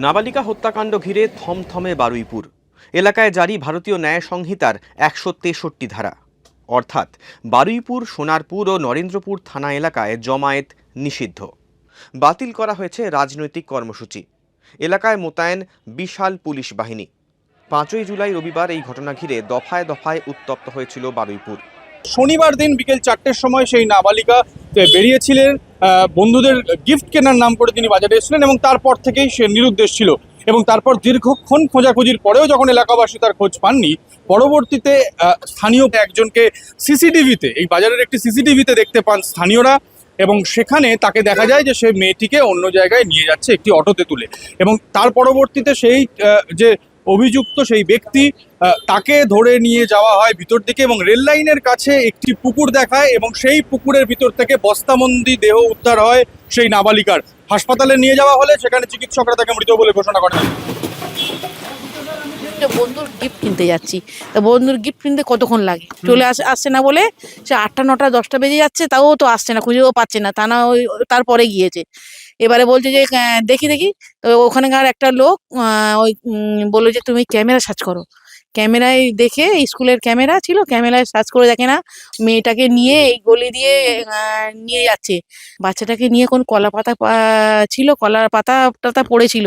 নাবালিকা হত্যাকাণ্ড ঘিরে থমথমে বারুইপুর এলাকায় জারি ভারতীয় ন্যায় সংহিতার ১৬৩ ধারা, অর্থাৎ বারুইপুর, সোনারপুর ও নরেন্দ্রপুর থানা এলাকায় জমায়েত নিষিদ্ধ। বাতিল করা হয়েছে রাজনৈতিক কর্মসূচি। এলাকায় মোতায়েন বিশাল পুলিশ বাহিনী। ৫ই জুলাই রবিবার এই ঘটনা ঘিরে দফায় দফায় উত্তপ্ত হয়েছিল বারুইপুর। শনিবার দিন বিকেল ৪টের সময় সেই নাবালিকা বেরিয়েছিলেন বন্ধুদের গিফট কেনার নাম করে তিনি বাজারে এসেছিলেন এবং তারপর থেকেই সে নিরুদ্দেশ ছিল। এবং তারপর দীর্ঘক্ষণ খোঁজাখুঁজির পরেও যখন এলাকাবাসী তার খোঁজ পাননি, পরবর্তীতে স্থানীয় একজনকে সিসিটিভিতে, এই বাজারের একটি সিসিটিভিতে দেখতে পান স্থানীয়রা এবং সেখানে তাকে দেখা যায় যে সে মেয়েটিকে অন্য জায়গায় নিয়ে যাচ্ছে একটি অটোতে তুলে। এবং তার পরবর্তীতে সেই যে অভিযুক্ত সেই ব্যক্তি তাকে ধরে নিয়ে যাওয়া হয় ভিতর দিকে এবং রেল লাইনের কাছে একটি পুকুর দেখায় এবং সেই পুকুরের ভিতর থেকে বস্তাবন্দি দেহ উদ্ধার হয় সেই নাবালিকার। হাসপাতালে নিয়ে যাওয়া হলে সেখানে চিকিৎসকরা তাকে মৃত বলে ঘোষণা করেন। বন্ধুর গিফট কিনতে যাচ্ছি, তা বন্ধুর গিফট কিনতে কতক্ষণ লাগে, চলে আসছে না বলে সে ৮টা ৯টা ১০টা বেজে যাচ্ছে, তাও তো আসছে না, খুঁজেও পাচ্ছে না, তা না ওই তারপরে গিয়েছে। এবারে বলছে যে দেখি তো ওখানকার একটা লোক ওই বললো যে তুমি ক্যামেরা সার্চ করো। ক্যামেরায় দেখে, স্কুলের ক্যামেরা ছিল, ক্যামেরায় সার্চ করে দেখে না মেয়েটাকে নিয়ে এই গলি দিয়ে নিয়ে যাচ্ছে। বাচ্চাটাকে নিয়ে কোন কলা পাতা ছিল, কলার পাতা টাতা পড়েছিল,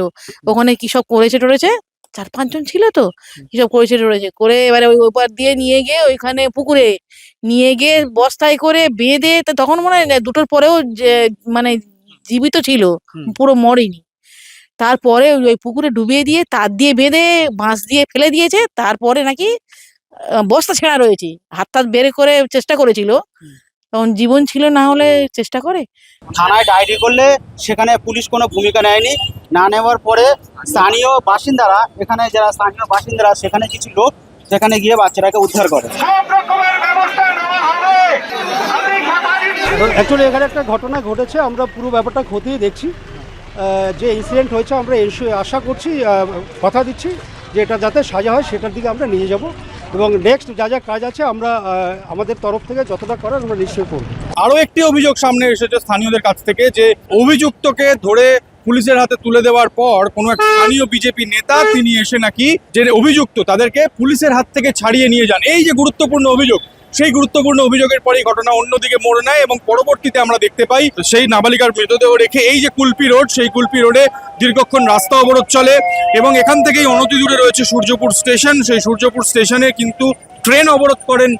ওখানে কি সব করেছে টরেছে, ৪-৫ জন ছিল তো, কিসব করেছে টরেছে করে এবারে ওই ওপার দিয়ে নিয়ে গিয়ে ওইখানে পুকুরে নিয়ে গিয়ে বস্তায় করে বেঁধে, তখন মনে হয় ২টোর পরেও মানে জীবিত ছিল, পুরো মরেনি। তারপরে ওই পুকুরে ডুবিয়ে দিয়ে তার দিয়ে বেঁধে বাঁশ দিয়ে ফেলে দিয়েছে। তারপরে নাকি বস্তা ছেঁড়া রয়েছে, হাত বের করে চেষ্টা করেছিল, তখন জীবন ছিল, না হলে চেষ্টা করে। থানায় ডায়েরি করলে সেখানে পুলিশ কোনো ভূমিকা নেয়নি। না নেওয়ার পরে স্থানীয় বাসিন্দারা, এখানে যারা স্থানীয় বাসিন্দারা, সেখানে কিছু লোক সেখানে গিয়ে বাচ্চাটাকে উদ্ধার করে। অ্যাকচুয়ালি এখানে একটা ঘটনা ঘটেছে, আমরা পুরো ব্যাপারটা খতিয়ে দেখছি। যে ইনসিডেন্ট হয়েছে আমরা আশা করছি, কথা দিচ্ছি যে এটা যাতে সাজা হয় সেটার দিকে আমরা নিয়ে যাব এবং নেক্সট যা যা কাজ আছে আমরা আমাদের তরফ থেকে যতটা করার আমরা নিশ্চয়ই করব। আরও একটি অভিযোগ সামনে এসেছে স্থানীয়দের কাছ থেকে, যে অভিযুক্তকে ধরে পুলিশের হাতে তুলে দেওয়ার পর কোনো একটা স্থানীয় বিজেপি নেতা তিনি এসে নাকি যে অভিযুক্ত তাদেরকে পুলিশের হাত থেকে ছাড়িয়ে নিয়ে যান। এই যে গুরুত্বপূর্ণ অভিযোগ, সেই গুরুত্বপূর্ণ অভিযোগের পরেই ঘটনা অন্যদিকে মোড় নেয় এবং পরবর্তীতে আমরা দেখতে পাই সেই নাবালিকার মৃতদেহ রেখে এই যে কুলপি রোড, সেই কুলপি রোডে দীর্ঘক্ষণ রাস্তা অবরোধ চলে এবং এখান থেকেই অনতি দূরে রয়েছে সূর্যপুর স্টেশন। সেই সূর্যপুর স্টেশনে কিন্তু ট্রেন অবরোধ করেন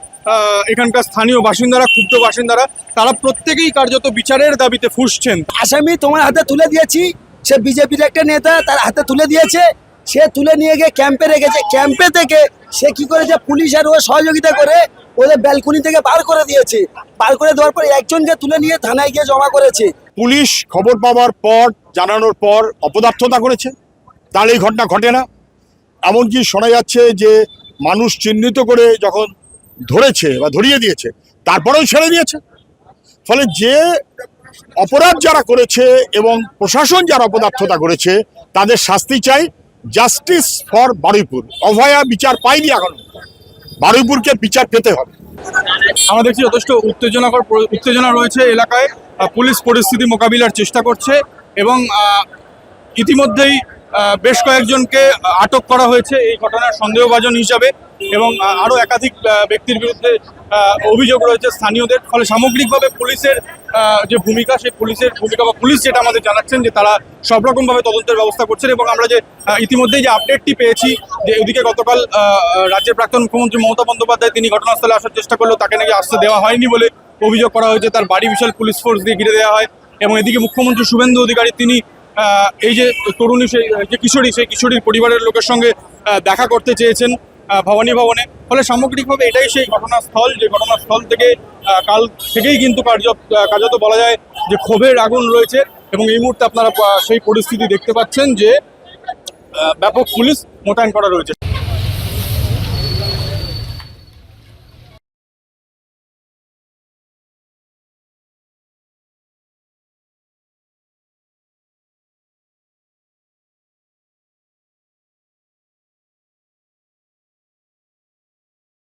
এখানকার স্থানীয় বাসিন্দারা, ক্ষুব্ধ বাসিন্দারা। তারা প্রত্যেকেই কার্যত বিচারের দাবিতে ফুঁসছেন। আসামি তোমার হাতে তুলে দিয়েছি, সে বিজেপির একটা নেতা, তার হাতে তুলে দিয়েছে, সে তুলে নিয়ে গিয়ে ক্যাম্পে রেখেছে। ক্যাম্পে থেকে সে কি করেছে, পুলিশ আর ও সহযোগিতা করে ওদের ব্যালকনি থেকে বার করে দিয়েছে। বার করে দেওয়ার পর একজনকে তুলে নিয়ে থানায় গিয়ে জমা করেছে। পুলিশ খবর পাওয়ার পর, জানানোর পর অপদার্থতা করেছে, তাহলে এই ঘটনা ঘটে না। এমনকি শোনা যাচ্ছে যে মানুষ চিহ্নিত করে যখন ধরেছে বা ধরিয়ে দিয়েছে তারপরেও ছেড়ে দিয়েছে। ফলে যে অপরাধ যারা করেছে এবং প্রশাসন যারা অপদার্থতা করেছে তাদের শাস্তি চাই। Justice for Baruipur. অভয়া বিচার পাইনি এখনো, বারুইপুরকে বিচার পেতে হবে। আমরা দেখছি যথেষ্ট উত্তেজনা রয়েছে এলাকায়। পুলিশ পরিস্থিতি মোকাবিলার চেষ্টা করছে এবং ইতিমধ্যেই বেশ কয়েকজনকে আটক করা হয়েছে এই ঘটনার সন্দেহভাজন হিসাবে এবং আরও একাধিক ব্যক্তির বিরুদ্ধে অভিযোগ রয়েছে স্থানীয়দের। ফলে সামগ্রিকভাবে পুলিশের যে ভূমিকা, সেই পুলিশের ভূমিকা বা পুলিশ যেটা আমাদের জানাচ্ছেন যে তারা সব রকমভাবে তদন্তের ব্যবস্থা করছেন। এবং আমরা যে ইতিমধ্যেই যে আপডেটটি পেয়েছি যে ওদিকে গতকাল রাজ্যের প্রাক্তন মুখ্যমন্ত্রী মমতা বন্দ্যোপাধ্যায় তিনি ঘটনাস্থলে আসার চেষ্টা করলেও তাকে নাকি আসতে দেওয়া হয়নি বলে অভিযোগ করা হয়েছে। তার বাড়ি বিশাল পুলিশ ফোর্স দিয়ে ঘিরে দেওয়া হয় এবং এদিকে মুখ্যমন্ত্রী শুভেন্দু অধিকারী তিনি এই যে তরুণী, সেই যে কিশোরী, সেই কিশোরীর পরিবারের লোকের সঙ্গে দেখা করতে চেয়েছেন ভবানী ভবনে। ফলে সামগ্রিকভাবে এটাই সেই ঘটনাস্থল, যে ঘটনাস্থল থেকে কাল থেকেই কিন্তু কার্যত বলা যায় যে ক্ষোভের আগুন রয়েছে এবং এই মুহূর্তে আপনারা সেই পরিস্থিতি দেখতে পাচ্ছেন যে ব্যাপক পুলিশ মোতায়েন করা রয়েছে।